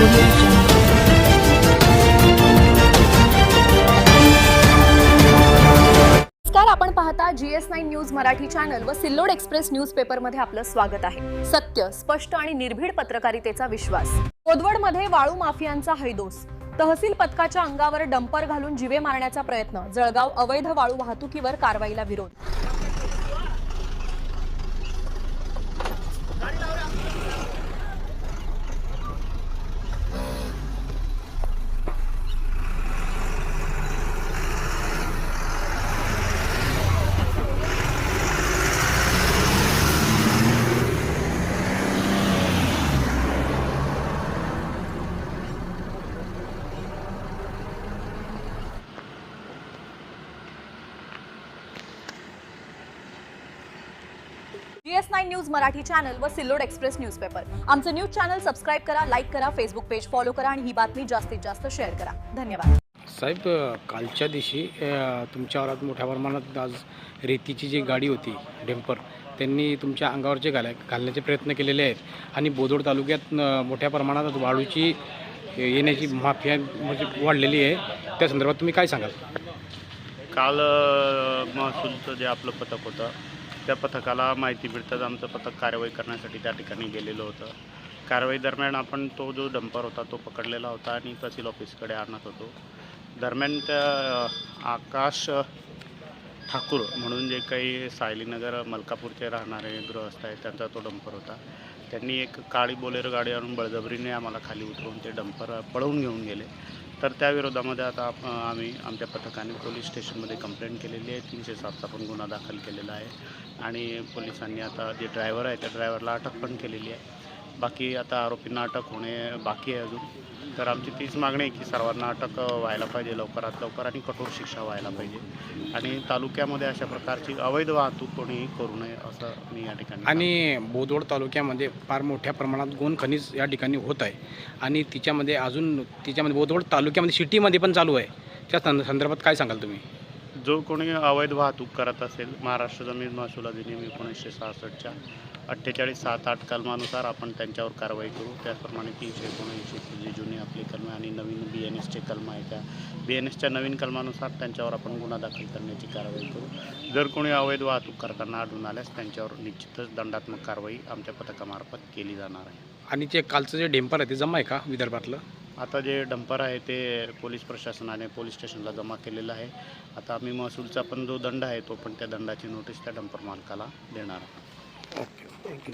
नमस्कार, आपण पाहता GS9 न्यूज मराठी चॅनल व सिल्लोड एक्सप्रेस न्यूजपेपर मध्ये आपलं स्वागत आहे। सत्य, स्पष्ट आणि निर्भीड पत्रकारितेचा विश्वास। कोदवडमध्ये वाळू माफियांचा हैदोस। तहसील पथकाच्या अंगावर डंपर घालून जीवे मारण्याचा प्रयत्न। जळगाव अवैध वाळू वाहतुकीवर कारवाईला विरोध। GS9 न्यूज मराठी चॅनल व सिल्लोड एक्सप्रेस न्यूजपेपर। आमचं न्यूज चॅनल सबस्क्राइब करा, लाईक करा, फेसबुक पेज फॉलो करा आणि ही बातमी जास्तीत जास्त शेअर करा। धन्यवाद। साहेब, कालच्या दिवशी तुमच्या वरात मोठ्या प्रमाणात आज रेतीची जी गाडी होती डेम्पर त्यांनी तुमच्या अंगावरचे घालण्याचे प्रयत्न केलेले आहेत आणि बोदोड तालुक्यात मोठ्या प्रमाणात वाळूची येण्याची माफिया म्हणजे वाढलेली आहे। त्या संदर्भात तुम्ही काय सांगाल? काल महसूलचं जे आपलं पथक होतं त्या पथकाला माहिती मिळताच आमचं पथक कारवाई करण्यासाठी त्या ठिकाणी गेलेलं होतं। कारवाई दरम्यान आपण तो जो डंपर होता तो पकडलेला होता आणि तहसील ऑफिसकडे आणत होतो। दरम्यान त्या आकाश ठाकूर म्हणून जे काही सायलीनगर मलकापूरचे राहणारे गृहस्थ आहेत त्यांचा तो डंपर होता। त्यांनी एक काळी बोलेरो गाडी आणून बळजबरीने आम्हाला खाली उतरवून ते डंपर पळवून घेऊन गेले। तर त्या विरोधामध्ये आता आम्ही आमच्या पथकाने पोलीस स्टेशनमध्ये कंप्लेंट केलेली आहे। 307चा पण गुन्हा दाखल केलेला आहे आणि पोलिसांनी आता जे ड्रायव्हर आहे त्या ड्रायव्हरला अटक पण केलेली आहे। बाकी आता आरोपींना अटक होणे बाकी आहे अजून। तर आमची तीच मागणी आहे की सर्वांना अटक व्हायला पाहिजे लवकरात लवकर आणि कठोर शिक्षा व्हायला पाहिजे आणि तालुक्यामध्ये अशा प्रकारची अवैध वाहतूक कोणीही करू नये असं मी या ठिकाणी। आणि बोदोड तालुक्यामध्ये फार मोठ्या प्रमाणात गोन खनिज या ठिकाणी होत आहे आणि तिच्यामध्ये बोदोड तालुक्यामध्ये सिटीमध्ये पण चालू आहे। त्या संदर्भात काय सांगाल तुम्ही? जो कोणी अवैध वाहतूक करत असेल महाराष्ट्र जमीन महसूल अधिनियम 1966च्या 48.7.8 कलमानुसार आपण त्यांच्यावर कारवाई करू। त्याचप्रमाणे 379 जी जुनी आपली कलमं आणि नवीन BNSचे कलम आहे त्या BNSच्या नवीन कलमानुसार त्यांच्यावर आपण गुन्हा दाखल करण्याची कारवाई करू। जर कोणी अवैध वाहतूक करताना आढळून आल्यास त्यांच्यावर निश्चितच दंडात्मक कारवाई आमच्या पथकामार्फत केली जाणार आहे। आणि ते कालचं जे डेम्पर आहे ते जमा आहे का विदर्भातलं? आता जे डंपर आहे ते पोलीस प्रशासनाने पोलीस स्टेशनला जमा केलेलं आहे। आता आम्ही महसूलचा पण जो दंड आहे तो पण त्या दंडाची नोटीस त्या डंपर मालकाला देणार आहोत। Okay, thank you.